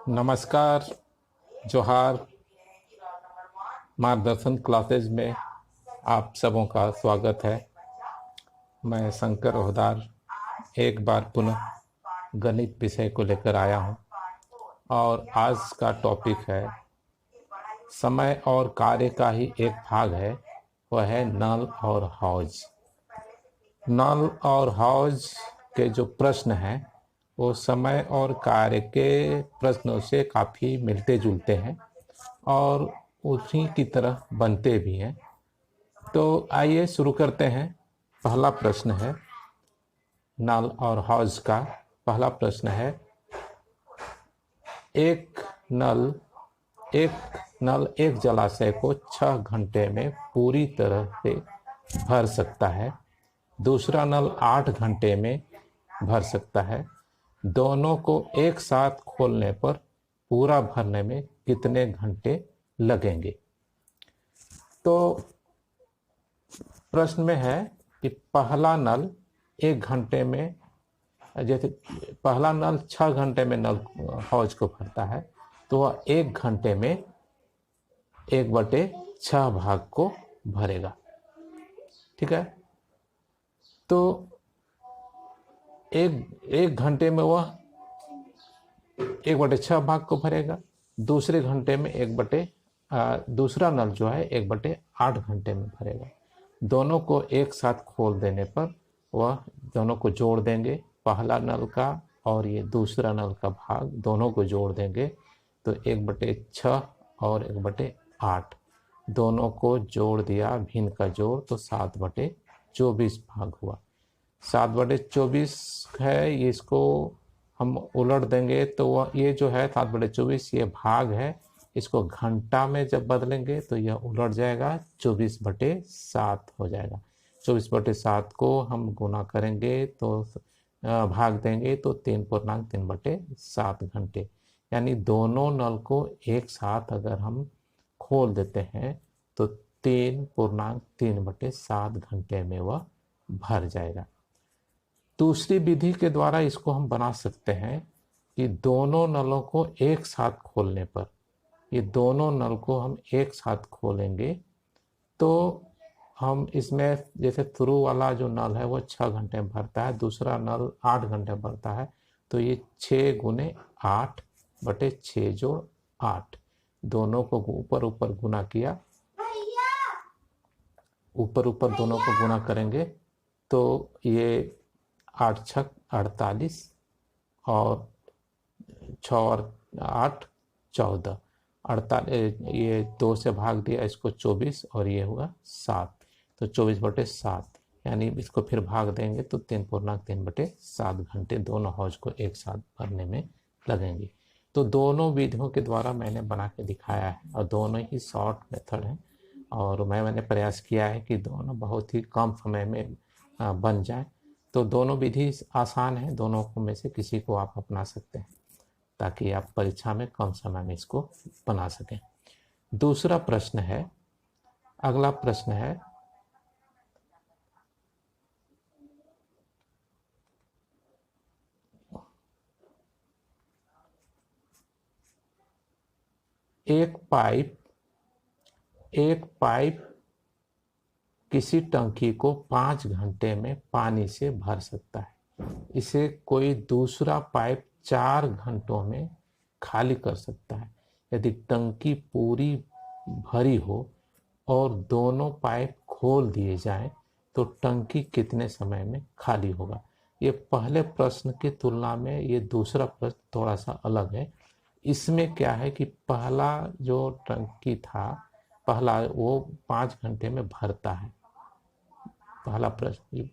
नमस्कार। जोहार। मार्गदर्शन क्लासेज में आप सबों का स्वागत है। मैं शंकर ओहदार एक बार पुनः गणित विषय को लेकर आया हूं और आज का टॉपिक है समय और कार्य का ही एक भाग है, वह है नल और हौज। नल और हौज के जो प्रश्न हैं वो समय और कार्य के प्रश्नों से काफ़ी मिलते जुलते हैं और उसी की तरह बनते भी हैं। तो आइए शुरू करते हैं। पहला प्रश्न है नल और हौज का। पहला प्रश्न है एक नल एक जलाशय को 6 घंटे में पूरी तरह से भर सकता है। दूसरा नल 8 घंटे में भर सकता है। दोनों को एक साथ खोलने पर पूरा भरने में कितने घंटे लगेंगे? तो प्रश्न में है कि पहला नल 1 घंटे में, जैसे पहला नल 6 घंटे में नल हौज को भरता है तो वह 1 घंटे में 1/6 भाग को भरेगा। ठीक है, तो एक घंटे में वह 1/6 भाग को भरेगा। दूसरे घंटे में दूसरा नल जो है 1/8 घंटे में भरेगा। दोनों को एक साथ खोल देने पर वह दोनों को जोड़ देंगे, पहला नल का और ये दूसरा नल का भाग दोनों को जोड़ देंगे तो 1/6 और 1/8 दोनों को जोड़ दिया, भिन्न का जोड़, तो 7/24 भाग हुआ। 7/24 है, इसको हम उलट देंगे तो वह ये जो है 7/24 ये भाग है, इसको घंटा में जब बदलेंगे तो यह उलट जाएगा, 24/7 हो जाएगा। 24/7 को हम गुना करेंगे तो भाग देंगे तो 3.3/7 घंटे, यानी दोनों नल को एक साथ अगर हम खोल देते हैं तो 3.3/7 घंटे में वह भर जाएगा। दूसरी विधि के द्वारा इसको हम बना सकते हैं कि दोनों नलों को एक साथ खोलने पर, ये दोनों नल को हम एक साथ खोलेंगे तो हम इसमें जैसे शुरू वाला जो नल है वो 6 घंटे में भरता है, दूसरा नल 8 घंटे में भरता है, तो ये 6 × 8/6 जोड़ 8, दोनों को ऊपर ऊपर गुना किया, ऊपर ऊपर दोनों को गुना करेंगे तो ये 8 छक 48 और 6 और 8 14, 48, ये 2 से भाग दिया इसको 24 और ये हुआ 7, तो 24/7, यानी इसको फिर भाग देंगे तो 3.3/7 घंटे दोनों हौज को एक साथ भरने में लगेंगे। तो दोनों विधियों के द्वारा मैंने बना के दिखाया है और दोनों ही शॉर्ट मेथड हैं और मैंने प्रयास किया है कि दोनों बहुत ही कम समय में बन जाए। तो दोनों विधि आसान है, दोनों में से किसी को आप अपना सकते हैं ताकि आप परीक्षा में कम समय में इसको बना सकें। दूसरा प्रश्न है, अगला प्रश्न है एक पाइप किसी टंकी को 5 घंटे में पानी से भर सकता है। इसे कोई दूसरा पाइप 4 घंटों में खाली कर सकता है। यदि टंकी पूरी भरी हो और दोनों पाइप खोल दिए जाएं तो टंकी कितने समय में खाली होगा? ये पहले प्रश्न की तुलना में ये दूसरा प्रश्न थोड़ा सा अलग है। इसमें क्या है कि पहला जो टंकी था, पहला वो 5 घंटे में भरता है, पहला प्रश्न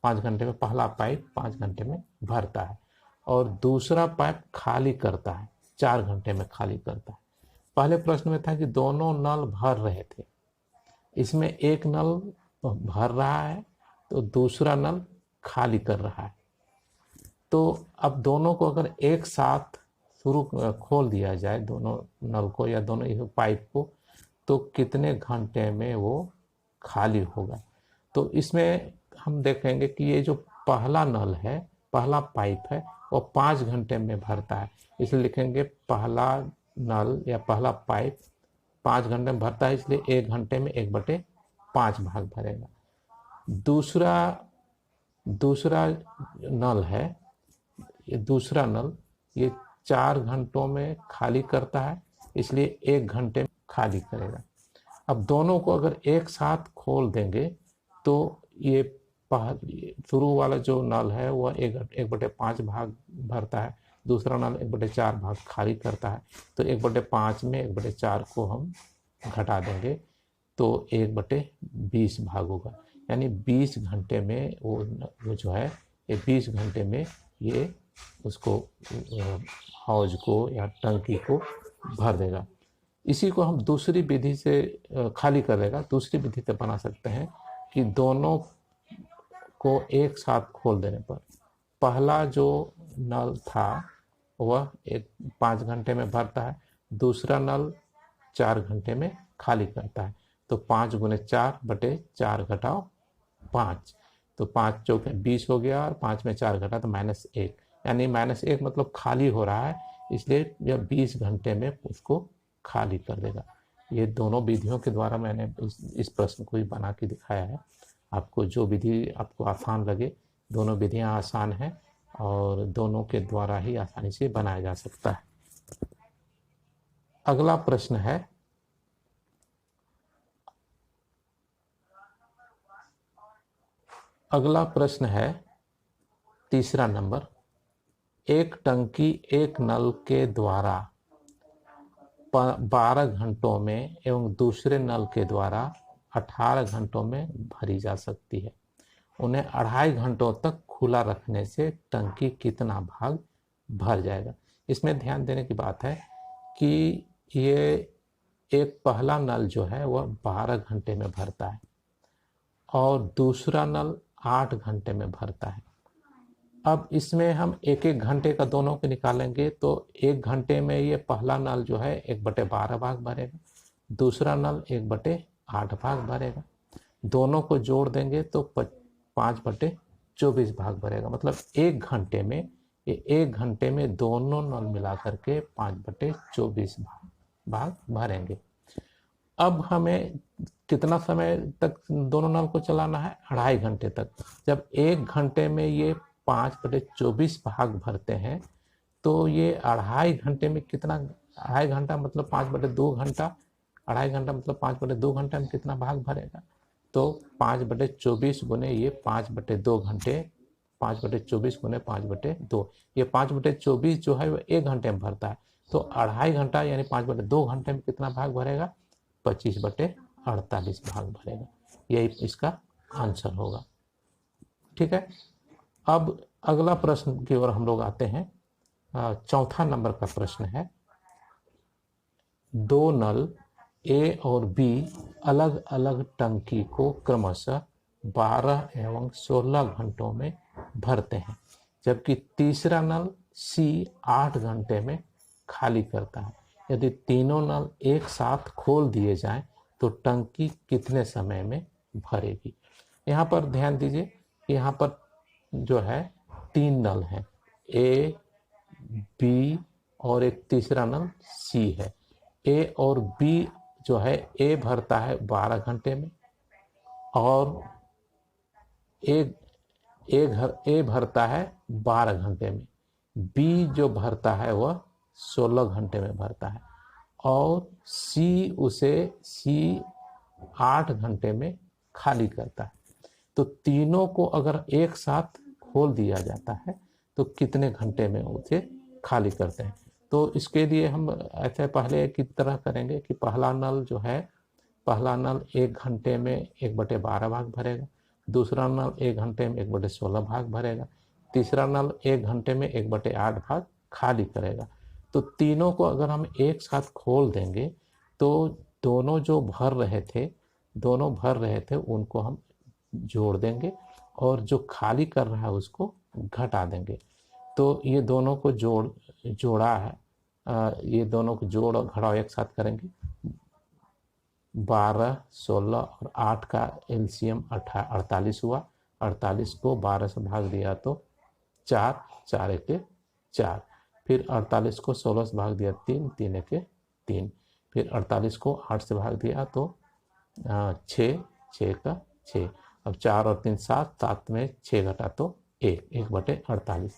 5 घंटे में, पहला पाइप 5 घंटे में भरता है और दूसरा पाइप खाली करता है, 4 घंटे में खाली करता है। पहले प्रश्न में था कि दोनों नल भर रहे थे, इसमें एक नल भर रहा है तो दूसरा नल खाली कर रहा है। तो अब दोनों को अगर एक साथ खोल दिया जाए, दोनों नल को या दोनों पाइप को, तो कितने घंटे में वो खाली होगा? तो इसमें हम देखेंगे कि ये जो पहला नल है, पहला पाइप है, वो 5 घंटे में भरता है, इसलिए लिखेंगे पहला नल या पहला पाइप 5 घंटे में भरता है, इसलिए 1 घंटे में 1/5 भाग भरेगा। दूसरा नल है, ये दूसरा नल ये 4 घंटों में खाली करता है, इसलिए 1 घंटे में खाली करेगा। अब दोनों को अगर एक साथ खोल देंगे तो ये शुरू वाला जो नल है वह 1/5 भाग भरता है, दूसरा नल 1/4 भाग खाली करता है। तो 1/5 में 1/4 को हम घटा देंगे तो 1/20 भाग होगा, यानी 20 घंटे में वो जो है ये 20 घंटे में ये उसको हौज को या टंकी को भर देगा। इसी को हम दूसरी विधि से खाली कर देगा, दूसरी विधि से बना सकते हैं कि दोनों को एक साथ खोल देने पर पहला जो नल था वह 5 घंटे में भरता है, दूसरा नल 4 घंटे में खाली करता है। तो 5 × 4/4 घटाओ 5, तो 5 चौके 20 हो गया और 5 में 4 घटा तो -1, यानी -1 मतलब खाली हो रहा है, इसलिए यह 20 घंटे में उसको खाली कर देगा। ये दोनों विधियों के द्वारा मैंने इस प्रश्न को ही बना के दिखाया है। आपको जो विधि आपको आसान लगे, दोनों विधियां आसान हैं और दोनों के द्वारा ही आसानी से बनाया जा सकता है। अगला प्रश्न है तीसरा नंबर। एक टंकी एक नल के द्वारा 12 घंटों में एवं दूसरे नल के द्वारा 18 घंटों में भरी जा सकती है। उन्हें 2.5 घंटों तक खुला रखने से टंकी कितना भाग भर जाएगा। इसमें ध्यान देने की बात है कि ये एक पहला नल जो है वह 12 घंटे में भरता है और दूसरा नल 8 घंटे में भरता है। अब इसमें हम 1-1 घंटे का दोनों को निकालेंगे तो 1 घंटे में ये पहला नल जो है 1/12 भाग भरेगा, दूसरा नल 1/8 भाग भरेगा। दोनों को जोड़ देंगे तो 5/24 भाग भरेगा। मतलब 1 घंटे में दोनों नल मिला करके 5/24 भाग भरेंगे। अब हमें कितना समय तक दोनों नल को चलाना है? 2.5 घंटे तक। जब 1 घंटे में ये 5/24 भाग भरते हैं तो ये 2.5 घंटे में कितना, 2.5 घंटा मतलब 5/2 घंटा, 2.5 घंटा मतलब 5/2 घंटा में कितना भाग भरेगा? तो 5/24 गुने ये 5/2 घंटे, 5/24 गुने 5/2, ये 5/24 जो है वो 1 घंटे में भरता है। तो 2.5 घंटा यानी 5/2 घंटे में कितना भाग भरेगा? 25/48 भाग भरेगा। यही इसका आंसर होगा। ठीक है, अब अगला प्रश्न की ओर हम लोग आते हैं। चौथा नंबर का प्रश्न है, 2 नल ए और बी अलग अलग टंकी को क्रमशः 12 एवं 16 घंटों में भरते हैं, जबकि तीसरा नल सी 8 घंटे में खाली करता है। यदि तीनों नल एक साथ खोल दिए जाएं तो टंकी कितने समय में भरेगी? यहाँ पर ध्यान दीजिए कि यहाँ पर जो है 3 नल हैं, ए, बी और एक तीसरा नल सी है। ए और बी जो है, ए भरता है 12 घंटे में और ए भरता है 12 घंटे में, बी जो भरता है वह 16 घंटे में भरता है और सी 8 घंटे में खाली करता है। तो तीनों को अगर एक साथ खोल दिया जाता है तो कितने घंटे में उसे खाली करते हैं? तो इसके लिए हम ऐसे पहले की तरह करेंगे कि पहला नल जो है, पहला नल 1 घंटे में 1/12 भाग भरेगा, दूसरा नल 1 घंटे में 1/16 भाग भरेगा, तीसरा नल 1 घंटे में 1/8 भाग खाली करेगा। तो तीनों को अगर हम एक साथ खोल देंगे तो दोनों भर रहे थे उनको हम जोड़ देंगे और जो खाली कर रहा है उसको घटा देंगे। तो ये दोनों को जोड़ा है, ये दोनों को जोड़ और घटाव एक साथ करेंगे। 12, 16 और 8 का एलसीएम 48 हुआ। 48 को 12 से भाग दिया तो 4 1 4, फिर 48 को 16 से भाग दिया 3, 3 एके 3, फिर 48 को 8 से भाग दिया तो 6, 6 का 6, अब 4 और 3 7, 7 में 6 घटा तो 1, 1/48,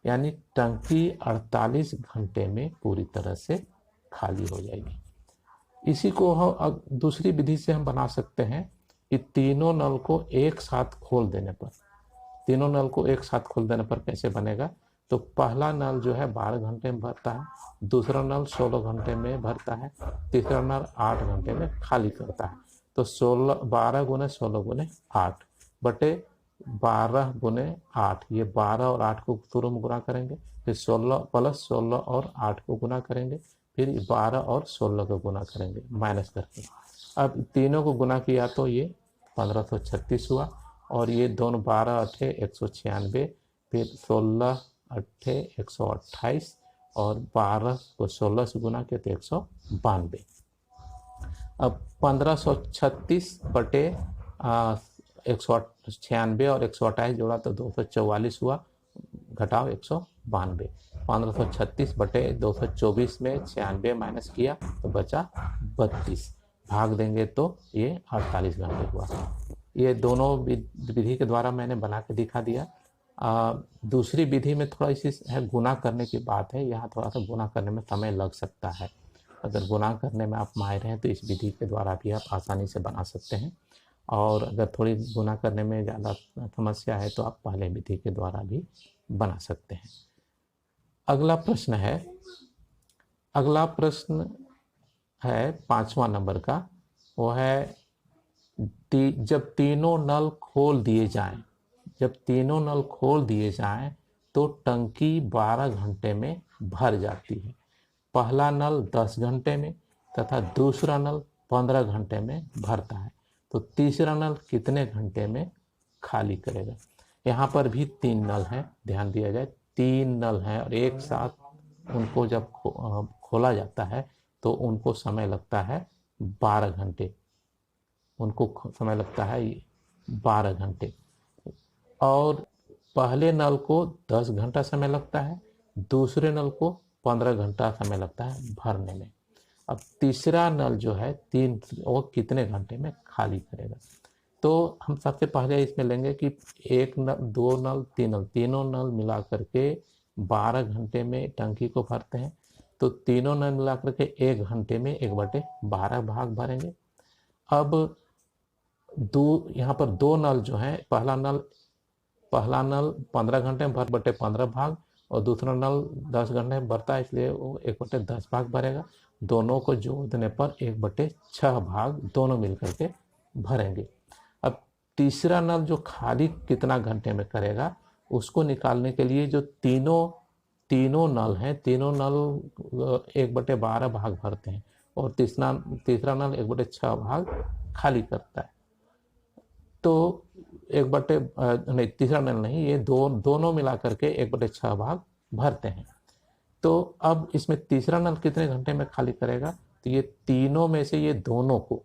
यानी टंकी 48 घंटे में पूरी तरह से खाली हो जाएगी। इसी को हम दूसरी विधि से हम बना सकते हैं कि तीनों नल को एक साथ खोल देने पर, तीनों नल को एक साथ खोल देने पर कैसे बनेगा, तो पहला नल जो है 12 घंटे में भरता है, दूसरा नल 16 घंटे में भरता है, तीसरा नल 8 घंटे में खाली करता है। तो 12 गुने 16 गुने 8 बटे 12 गुने 8, ये 12 और 8 को शुरू में गुना करेंगे, फिर 16 प्लस 16 और 8 को गुना करेंगे, फिर 12 और 16 को गुना करेंगे माइनस करके। अब तीनों को गुना किया तो ये 1536 हुआ, और ये दोनों 12 अठे 196, फिर 16 अठे 128, और 12 को 16 से गुना किया तो 192। अब 1536 बटे 196 और 128 जोड़ा तो 244 हुआ, घटाओ 192। 1536 बटे 224 में 96 माइनस किया तो बचा 32, भाग देंगे तो ये 48 घंटे हुआ। ये दोनों विधि के द्वारा मैंने बना के दिखा दिया। दूसरी विधि में थोड़ा सी है गुना करने की बात है, यहाँ थोड़ा सा गुना करने में समय लग सकता है। अगर गुना करने में आप माहिर हैं तो इस विधि के द्वारा भी आप आसानी से बना सकते हैं, और अगर थोड़ी गुना करने में ज़्यादा समस्या है तो आप पहले विधि के द्वारा भी बना सकते हैं। अगला प्रश्न है 5वां नंबर का, वो है जब तीनों नल खोल दिए जाएं तो टंकी 12 घंटे में भर जाती है। पहला नल 10 घंटे में तथा दूसरा नल 15 घंटे में भरता है, तो तीसरा नल कितने घंटे में खाली करेगा। यहाँ पर भी 3 नल हैं, ध्यान दिया जाए 3 नल हैं, और एक साथ उनको जब खोला जाता है तो उनको समय लगता है 12 घंटे, उनको समय लगता है 12 घंटे, और पहले नल को 10 घंटा समय लगता है, दूसरे नल को 15 घंटा समय लगता है भरने में। अब तीसरा नल जो है 3, वो कितने घंटे में खाली करेगा। तो हम सबसे पहले इसमें लेंगे कि 1 नल, 2 नल, 3 नल, तीनों नल मिला करके 12 घंटे में टंकी को भरते हैं, तो तीनों नल मिला करके 1 घंटे में 1/12 भाग भरेंगे। अब यहाँ पर 2 नल जो है, पहला नल 15 घंटे में 1/15 भाग, और दूसरा नल 10 घंटे में भरता है, इसलिए वो 1/10 भाग भरेगा। दोनों को जोड़ देने पर 1/6 भाग दोनों मिलकर के भरेंगे। अब तीसरा नल जो खाली कितना घंटे में करेगा, उसको निकालने के लिए जो तीनों नल हैं, तीनों नल 1/12 भाग भरते हैं, और तीसरा नल 1/6 भाग खाली करता है। तो तीसरा नल नहीं, ये दोनों मिला करके 1/6 भाग भरते हैं। तो अब इसमें तीसरा नल कितने घंटे में खाली करेगा, तो ये तीनों में से ये दोनों को,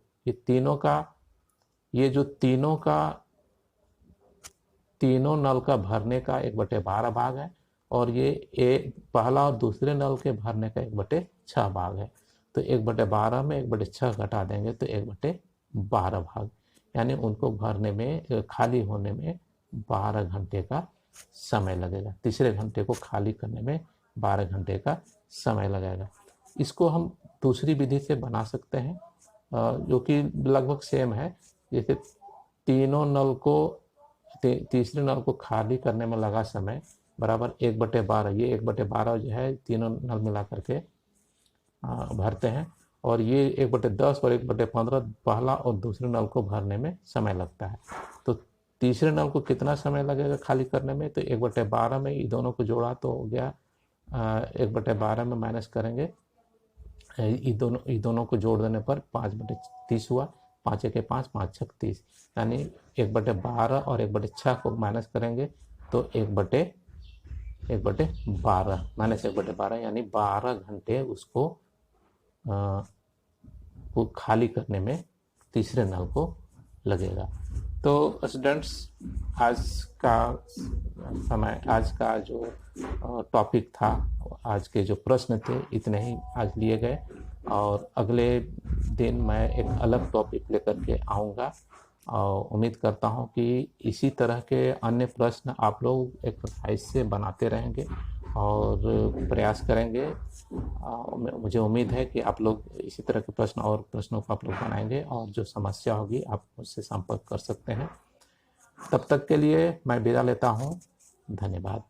तीनों नल का भरने का 1/12 भाग है, और ये पहला और दूसरे नल के भरने का 1/6 भाग है। तो 1/12 में 1/6 घटा देंगे तो 1/12 भाग, यानी उनको भरने में, खाली होने में 12 घंटे का समय लगेगा। तीसरे घंटे को खाली करने में 12 घंटे का समय लगेगा। इसको हम दूसरी विधि से बना सकते हैं, जो कि लगभग सेम है। जैसे तीनों नल को, तीसरे नल को खाली करने में लगा समय बराबर 1/12, ये 1/12 जो है तीनों नल मिला करके भरते हैं, और ये 1/10 और 1/15 पहला और दूसरे नल को भरने में समय लगता है। तो तीसरे नल को कितना समय लगेगा खाली करने में, तो 1/12 में ये दोनों को जोड़ा तो हो गया 1/12 में माइनस करेंगे, ये दोनों को जोड़ देने पर 5/30 हुआ, 5 1 5, 5 6 30, यानी 1/12 और 1/6 को माइनस करेंगे तो 1/12 माइनस 1/12, यानी 12 घंटे उसको खाली करने में तीसरे नल को लगेगा। तो स्टूडेंट्स, आज का आज का जो टॉपिक था, आज के जो प्रश्न थे, इतने ही आज लिए गए, और अगले दिन मैं एक अलग टॉपिक लेकर के आऊँगा। और उम्मीद करता हूँ कि इसी तरह के अन्य प्रश्न आप लोग एक्सरसाइज से बनाते रहेंगे और प्रयास करेंगे। मुझे उम्मीद है कि आप लोग इसी तरह के प्रश्न और प्रश्नों को आप लोग बनाएंगे, और जो समस्या होगी आप मुझसे संपर्क कर सकते हैं। तब तक के लिए मैं विदा लेता हूँ। धन्यवाद।